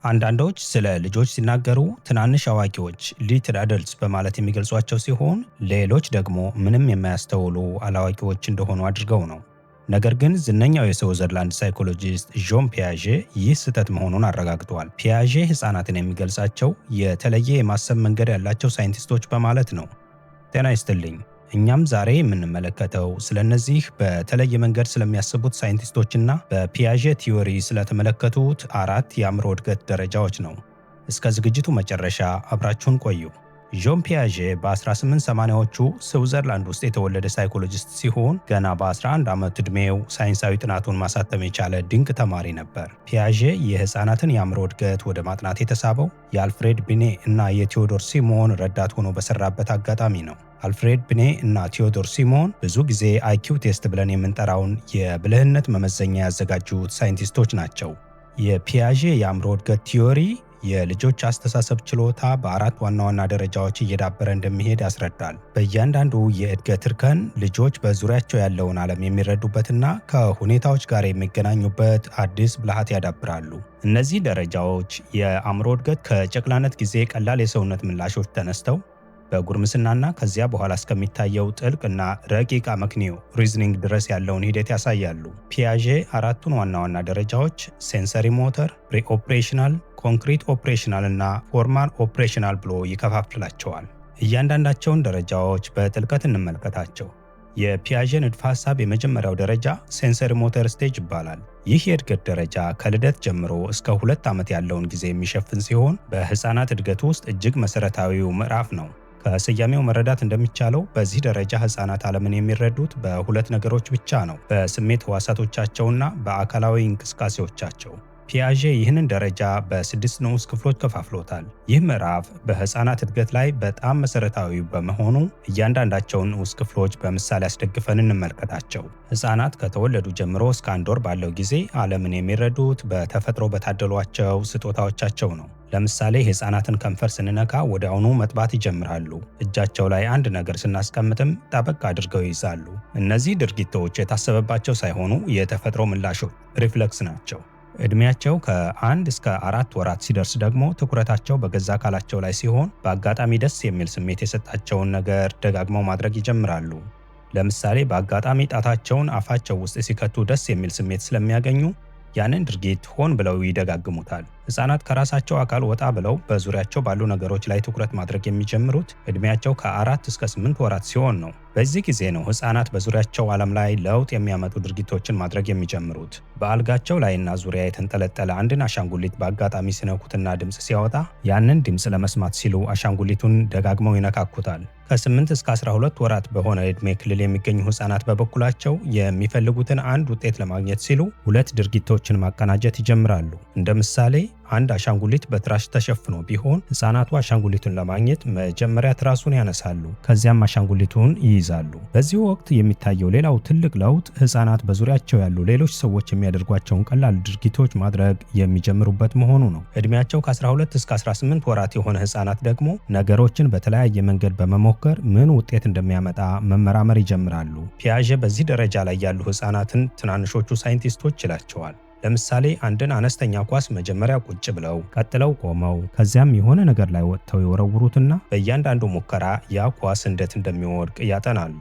አንዳንዶች ስለ ልጆች ሲናገሩ ትናንሽ አዋቂዎች ሊትል አደልትስ በማለት የሚገልጿቸው ሲሆን፣ ሌሎች ደግሞ ምንም የማያስተውሉ አላዋቂዎች እንደሆኑ አድርገው ነው። ነገር ግን ዝነኛው የስዊዘርላንድ ሳይኮሎጂስት ዦን ፒያዤ ይህ ስህተት መሆኑን አረጋግጧል። ፒያዤ ሕፃናትን የሚገልጻቸው የተለየ የማሰብ መንገድ ያላቸው ሳይንቲስቶች በማለት ነው። ጤና ይስጥልኝ። እኛም ዛሬ የምንመለከተው ስለነዚህ በተለየ መንገድ ስለሚያስቡት ሳይንቲስቶችና በፒያዤ ቲዮሪ ስለተመለከቱት 4 የአእምሮ እድገት ደረጃዎች ነው። እስከ ዝግጅቱ መጨረሻ አብራችሁን ቆዩ። ዦን ፒያዤ በ1880ዎቹ ስዊዘርላንድ ውስጥ የተወለደ ሳይኮሎጂስት ሲሆን ገና በ11 ዓመት ዕድሜው ሳይንሳዊ ጥናቱን ማሳተም የቻለ ድንቅ ተማሪ ነበር። ፒያዤ የሕፃናትን የአእምሮ እድገት ወደ ማጥናት የተሳበው የአልፍሬድ ቢኔ እና የቴዎዶር ሲሞን ረዳት ሆኖ በሰራበት አጋጣሚ ነው። አልፍሬድ ቢኔ እና ቴዎዶር ሲሞን ብዙ ጊዜ አይኪው ቴስት ብለን የምንጠራውን የብልህነት መመዘኛ ያዘጋጁት ሳይንቲስቶች ናቸው። የፒያዤ የአእምሮ እድገት ቲዮሪ የልጆች አስተሳሰብ ችሎታ በ4 ዋና ዋና ደረጃዎች እየዳበረ እንደሚሄድ ያስረዳል። በእያንዳንዱ የእድገት እርከን ልጆች በዙሪያቸው ያለውን ዓለም የሚረዱበትና ከሁኔታዎች ጋር የሚገናኙበት አዲስ ብልሃት ያዳብራሉ። እነዚህ ደረጃዎች የአእምሮ እድገት ከጨቅላነት ጊዜ ቀላል የሰውነት ምላሾች ተነስተው በጉርምስናና ከዚያ በኋላ እስከሚታየው ጥልቅ እና ረቂቅ አመክንዮ ሪዝኒንግ ድረስ ያለውን ሂደት ያሳያሉ። ፒያዤ 4ቱን ዋና ዋና ደረጃዎች ሴንሰሪ ሞተር፣ ፕሪ ኦፕሬሽናል፣ ኮንክሪት ኦፕሬሽናል እና ፎርማል ኦፕሬሽናል ብሎ ይከፋፍላቸዋል። እያንዳንዳቸውን ደረጃዎች በጥልቀት እንመልከታቸው። የፒያዤ ንድፈ ሐሳብ የመጀመሪያው ደረጃ ሴንሰሪ ሞተር ስቴጅ ይባላል። ይህ የእድገት ደረጃ ከልደት ጀምሮ እስከ 2 ዓመት ያለውን ጊዜ የሚሸፍን ሲሆን በሕፃናት እድገት ውስጥ እጅግ መሠረታዊው ምዕራፍ ነው። ከስያሜው መረዳት እንደሚቻለው በዚህ ደረጃ ሕፃናት ዓለምን የሚረዱት በሁለት ነገሮች ብቻ ነው፤ በስሜት ሕዋሳቶቻቸውና በአካላዊ እንቅስቃሴዎቻቸው። ፒያዤ ይህንን ደረጃ በ6 ንዑስ ክፍሎች ከፋፍሎታል። ይህ ምዕራፍ በሕፃናት እድገት ላይ በጣም መሠረታዊ በመሆኑ እያንዳንዳቸውን ንዑስ ክፍሎች በምሳሌ አስደግፈን እንመልከታቸው። ሕፃናት ከተወለዱ ጀምሮ እስከ 1 ወር ባለው ጊዜ ዓለምን የሚረዱት በተፈጥሮ በታደሏቸው ስጦታዎቻቸው ነው። ለምሳሌ የሕፃናትን ከንፈር ስንነካ ወዲያውኑ መጥባት ይጀምራሉ። እጃቸው ላይ አንድ ነገር ስናስቀምጥም ጠበቅ አድርገው ይይዛሉ። እነዚህ ድርጊቶች የታሰበባቸው ሳይሆኑ የተፈጥሮ ምላሾች ሪፍለክስ ናቸው። ዕድሜያቸው ከ1 እስከ 4 ወራት ሲደርስ ደግሞ ትኩረታቸው በገዛ አካላቸው ላይ ሲሆን በአጋጣሚ ደስ የሚል ስሜት የሰጣቸውን ነገር ደጋግመው ማድረግ ይጀምራሉ። ለምሳሌ በአጋጣሚ ጣታቸውን አፋቸው ውስጥ ሲከቱ ደስ የሚል ስሜት ስለሚያገኙ ያንን ድርጊት ሆን ብለው ይደጋግሙታል። ሕፃናት ከራሳቸው አካል ወጣ ብለው በዙሪያቸው ባሉ ነገሮች ላይ ትኩረት ማድረግ የሚጀምሩት ዕድሜያቸው ከ4 እስከ 8 ወራት ሲሆን ነው። በዚህ ጊዜ ነው ሕፃናት በዙሪያቸው ዓለም ላይ ለውጥ የሚያመጡ ድርጊቶችን ማድረግ የሚጀምሩት። በአልጋቸው ላይና ዙሪያ የተንጠለጠለ አንድን አሻንጉሊት በአጋጣሚ ሲነኩትና ድምፅ ሲያወጣ ያንን ድምፅ ለመስማት ሲሉ አሻንጉሊቱን ደጋግመው ይነካኩታል። ከ8 እስከ 12 ወራት በሆነ ዕድሜ ክልል የሚገኙ ሕፃናት በበኩላቸው የሚፈልጉትን አንድ ውጤት ለማግኘት ሲሉ 2 ድርጊቶችን ማቀናጀት ይጀምራሉ። እንደ ምሳሌ አንድ አሻንጉሊት በትራስ ተሸፍኖ ቢሆን ሕፃናቱ አሻንጉሊቱን ለማግኘት መጀመሪያ ትራሱን ያነሳሉ፣ ከዚያም አሻንጉሊቱን ይይዛሉ። በዚህ ወቅት የሚታየው ሌላው ትልቅ ለውጥ ሕፃናት በዙሪያቸው ያሉ ሌሎች ሰዎች የሚያደርጓቸውን ቀላል ድርጊቶች ማድረግ የሚጀምሩበት መሆኑ ነው። ዕድሜያቸው ከ12 እስከ 18 ወራት የሆነ ሕፃናት ደግሞ ነገሮችን በተለያየ መንገድ በመሞከር ምን ውጤት እንደሚያመጣ መመራመር ይጀምራሉ። ፒያዤ በዚህ ደረጃ ላይ ያሉ ሕፃናትን ትናንሾቹ ሳይንቲስቶች ይላቸዋል። ለምሳሌ አንድን አነስተኛ ኳስ መጀመሪያ ቁጭ ብለው ቀጥለው ቆመው ከዚያም የሆነ ነገር ላይ ወጥተው የወረውሩትና በእያንዳንዱ ሙከራ ያ ኳስ እንዴት እንደሚወድቅ ያጠናሉ።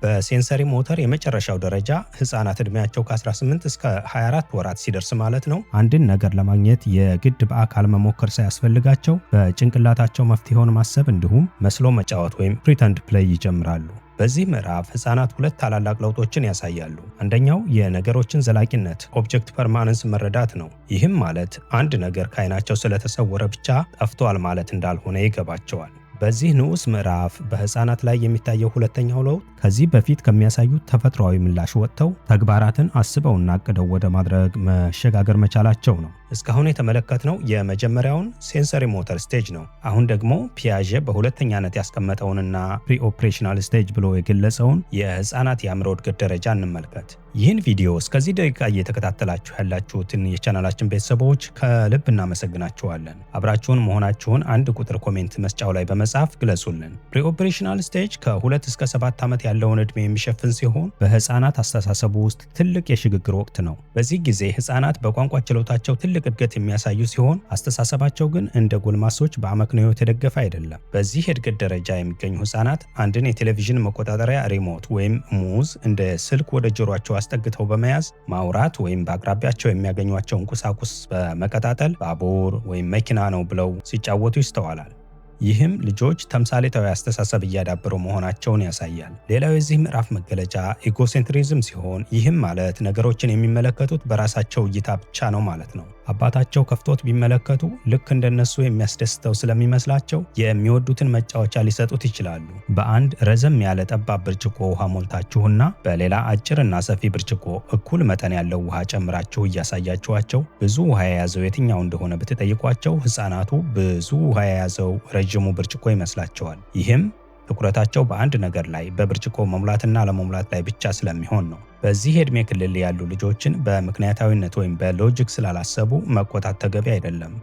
በሴንሰሪ ሞተር የመጨረሻው ደረጃ ሕፃናት ዕድሜያቸው ከ18 እስከ 24 ወራት ሲደርስ ማለት ነው፣ አንድን ነገር ለማግኘት የግድ በአካል መሞከር ሳያስፈልጋቸው በጭንቅላታቸው መፍትሄውን ማሰብ እንዲሁም መስሎ መጫወት ወይም ፕሪተንድ ፕሌይ ይጀምራሉ። በዚህ ምዕራፍ ሕፃናት 2 ታላላቅ ለውጦችን ያሳያሉ። አንደኛው የነገሮችን ዘላቂነት ኦብጀክት ፐርማነንስ መረዳት ነው። ይህም ማለት አንድ ነገር ከዓይናቸው ስለተሰወረ ብቻ ጠፍቷል ማለት እንዳልሆነ ይገባቸዋል። በዚህ ንዑስ ምዕራፍ በሕፃናት ላይ የሚታየው ሁለተኛው ለውጥ ከዚህ በፊት ከሚያሳዩት ተፈጥሯዊ ምላሽ ወጥተው ተግባራትን አስበውና አቅደው ወደ ማድረግ መሸጋገር መቻላቸው ነው። እስካሁን የተመለከትነው የመጀመሪያውን ሴንሰሪ ሞተር ስቴጅ ነው። አሁን ደግሞ ፒያዤ በሁለተኛነት ያስቀመጠውንና ፕሪ ኦፕሬሽናል ስቴጅ ብሎ የገለጸውን የሕፃናት የአእምሮ እድገት ደረጃ እንመልከት። ይህን ቪዲዮ እስከዚህ ደቂቃ እየተከታተላችሁ ያላችሁትን የቻናላችን ቤተሰቦች ከልብ እናመሰግናችኋለን። አብራችሁን መሆናችሁን አንድ ቁጥር ኮሜንት መስጫው ላይ በመጻፍ ግለጹልን። ፕሪ ኦፕሬሽናል ስቴጅ ከ2 እስከ 7 ዓመት ያለውን ዕድሜ የሚሸፍን ሲሆን በሕፃናት አስተሳሰቡ ውስጥ ትልቅ የሽግግር ወቅት ነው። በዚህ ጊዜ ሕፃናት በቋንቋ ችሎታቸው ትልቅ ትልቅ እድገት የሚያሳዩ ሲሆን አስተሳሰባቸው ግን እንደ ጎልማሶች በአመክንዮ የተደገፈ አይደለም። በዚህ የእድገት ደረጃ የሚገኙ ህጻናት አንድን የቴሌቪዥን መቆጣጠሪያ ሪሞት ወይም ሙዝ እንደ ስልክ ወደ ጆሮአቸው አስጠግተው በመያዝ ማውራት ወይም በአቅራቢያቸው የሚያገኟቸውን ቁሳቁስ በመቀጣጠል ባቡር ወይም መኪና ነው ብለው ሲጫወቱ ይስተዋላል። ይህም ልጆች ተምሳሌታዊ አስተሳሰብ እያዳበሩ መሆናቸውን ያሳያል። ሌላው የዚህ ምዕራፍ መገለጫ ኢጎሴንትሪዝም ሲሆን ይህም ማለት ነገሮችን የሚመለከቱት በራሳቸው እይታ ብቻ ነው ማለት ነው። አባታቸው ከፍቶት ቢመለከቱ ልክ እንደነሱ የሚያስደስተው ስለሚመስላቸው የሚወዱትን መጫወቻ ሊሰጡት ይችላሉ። በአንድ ረዘም ያለ ጠባብ ብርጭቆ ውሃ ሞልታችሁና በሌላ አጭርና ሰፊ ብርጭቆ እኩል መጠን ያለው ውሃ ጨምራችሁ እያሳያችኋቸው ብዙ ውሃ የያዘው የትኛው እንደሆነ ብትጠይቋቸው ህፃናቱ ብዙ ውሃ የያዘው ረጅሙ ብርጭቆ ይመስላቸዋል። ይህም ትኩረታቸው በአንድ ነገር ላይ በብርጭቆ መሙላትና ለመሙላት ላይ ብቻ ስለሚሆን ነው። በዚህ የዕድሜ ክልል ያሉ ልጆችን በምክንያታዊነት ወይም በሎጂክ ስላላሰቡ መቆጣት ተገቢ አይደለም።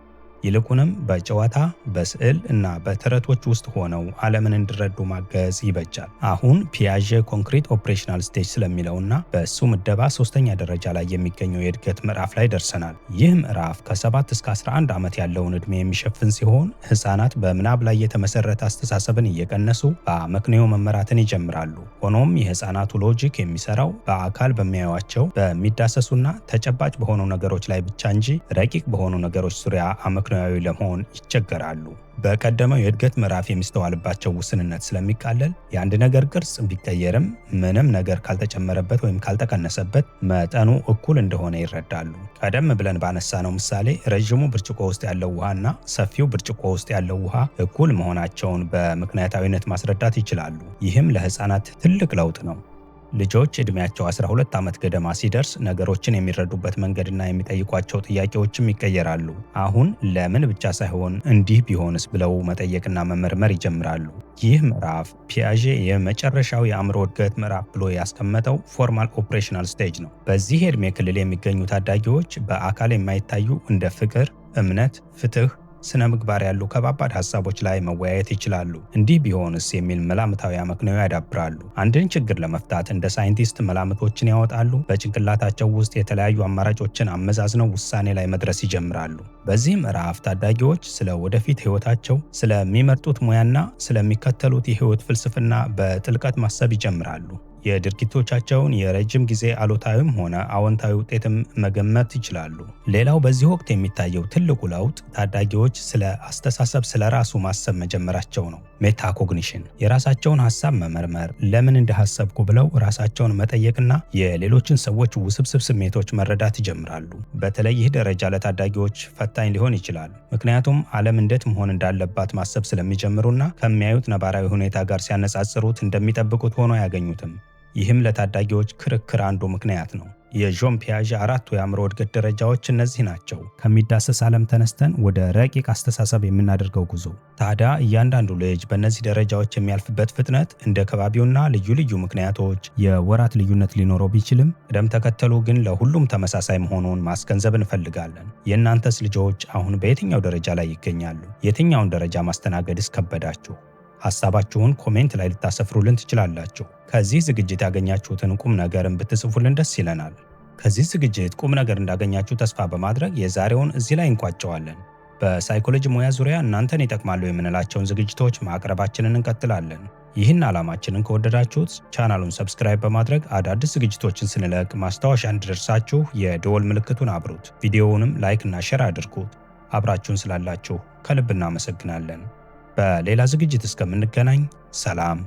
ይልቁንም በጨዋታ በስዕል እና በተረቶች ውስጥ ሆነው ዓለምን እንዲረዱ ማገዝ ይበጃል። አሁን ፒያዤ ኮንክሪት ኦፕሬሽናል ስቴጅ ስለሚለውና በእሱ ምደባ 3ኛ ደረጃ ላይ የሚገኘው የእድገት ምዕራፍ ላይ ደርሰናል። ይህ ምዕራፍ ከ7 እስከ 11 ዓመት ያለውን ዕድሜ የሚሸፍን ሲሆን ህፃናት በምናብ ላይ የተመሰረተ አስተሳሰብን እየቀነሱ በአመክንዮ መመራትን ይጀምራሉ። ሆኖም የህፃናቱ ሎጂክ የሚሰራው በአካል በሚያዩዋቸው በሚዳሰሱና ተጨባጭ በሆኑ ነገሮች ላይ ብቻ እንጂ ረቂቅ በሆኑ ነገሮች ዙሪያ አመክንዮአዊ ለመሆን ይቸገራሉ። በቀደመው የእድገት ምዕራፍ የሚስተዋልባቸው ውስንነት ስለሚቃለል የአንድ ነገር ቅርጽ ቢቀየርም ምንም ነገር ካልተጨመረበት ወይም ካልተቀነሰበት መጠኑ እኩል እንደሆነ ይረዳሉ። ቀደም ብለን ባነሳነው ምሳሌ ረዥሙ ብርጭቆ ውስጥ ያለው ውሃና ሰፊው ብርጭቆ ውስጥ ያለው ውሃ እኩል መሆናቸውን በምክንያታዊነት ማስረዳት ይችላሉ። ይህም ለህፃናት ትልቅ ለውጥ ነው። ልጆች ዕድሜያቸው 12 ዓመት ገደማ ሲደርስ ነገሮችን የሚረዱበት መንገድና የሚጠይቋቸው ጥያቄዎችም ይቀየራሉ። አሁን ለምን ብቻ ሳይሆን እንዲህ ቢሆንስ ብለው መጠየቅና መመርመር ይጀምራሉ። ይህ ምዕራፍ ፒያዤ የመጨረሻው የአእምሮ እድገት ምዕራፍ ብሎ ያስቀመጠው ፎርማል ኦፕሬሽናል ስቴጅ ነው። በዚህ የዕድሜ ክልል የሚገኙ ታዳጊዎች በአካል የማይታዩ እንደ ፍቅር፣ እምነት፣ ፍትህ፣ ስነ ምግባር ያሉ ከባባድ ሀሳቦች ላይ መወያየት ይችላሉ። እንዲህ ቢሆንስ የሚል መላምታዊ አመክንዮ ያዳብራሉ። አንድን ችግር ለመፍታት እንደ ሳይንቲስት መላምቶችን ያወጣሉ። በጭንቅላታቸው ውስጥ የተለያዩ አማራጮችን አመዛዝነው ውሳኔ ላይ መድረስ ይጀምራሉ። በዚህ ምዕራፍ ታዳጊዎች ስለ ወደፊት ህይወታቸው፣ ስለሚመርጡት ሙያና ስለሚከተሉት የህይወት ፍልስፍና በጥልቀት ማሰብ ይጀምራሉ። የድርጊቶቻቸውን የረጅም ጊዜ አሉታዊም ሆነ አዎንታዊ ውጤትም መገመት ይችላሉ። ሌላው በዚህ ወቅት የሚታየው ትልቁ ለውጥ ታዳጊዎች ስለ አስተሳሰብ፣ ስለ ራሱ ማሰብ መጀመራቸው ነው። ሜታኮግኒሽን፣ የራሳቸውን ሀሳብ መመርመር፣ ለምን እንዳሰብኩ ብለው ራሳቸውን መጠየቅና የሌሎችን ሰዎች ውስብስብ ስሜቶች መረዳት ይጀምራሉ። በተለይ ይህ ደረጃ ለታዳጊዎች ፈታኝ ሊሆን ይችላል። ምክንያቱም ዓለም እንዴት መሆን እንዳለባት ማሰብ ስለሚጀምሩና ከሚያዩት ነባራዊ ሁኔታ ጋር ሲያነጻጽሩት እንደሚጠብቁት ሆኖ አያገኙትም። ይህም ለታዳጊዎች ክርክር አንዱ ምክንያት ነው። የዦን ፒያዤ 4 የአእምሮ እድገት ደረጃዎች እነዚህ ናቸው። ከሚዳሰስ ዓለም ተነስተን ወደ ረቂቅ አስተሳሰብ የምናደርገው ጉዞ። ታዲያ እያንዳንዱ ልጅ በእነዚህ ደረጃዎች የሚያልፍበት ፍጥነት እንደ ከባቢውና ልዩ ልዩ ምክንያቶች የወራት ልዩነት ሊኖረው ቢችልም ቅደም ተከተሉ ግን ለሁሉም ተመሳሳይ መሆኑን ማስገንዘብ እንፈልጋለን። የእናንተስ ልጆች አሁን በየትኛው ደረጃ ላይ ይገኛሉ? የትኛውን ደረጃ ማስተናገድስ ከበዳችሁ? ሐሳባችሁን ኮሜንት ላይ ልታሰፍሩልን ትችላላችሁ። ከዚህ ዝግጅት ያገኛችሁትን ቁም ነገርን ብትጽፉልን ደስ ይለናል። ከዚህ ዝግጅት ቁም ነገር እንዳገኛችሁ ተስፋ በማድረግ የዛሬውን እዚህ ላይ እንቋጨዋለን። በሳይኮሎጂ ሙያ ዙሪያ እናንተን ይጠቅማሉ የምንላቸውን ዝግጅቶች ማቅረባችንን እንቀጥላለን። ይህን ዓላማችንን ከወደዳችሁት ቻናሉን ሰብስክራይብ በማድረግ አዳዲስ ዝግጅቶችን ስንለቅ ማስታወሻ እንዲደርሳችሁ የደወል ምልክቱን አብሩት። ቪዲዮውንም ላይክ እና ሼር አድርጉት። አብራችሁን ስላላችሁ ከልብ እናመሰግናለን። በሌላ ዝግጅት እስከምንገናኝ ሰላም።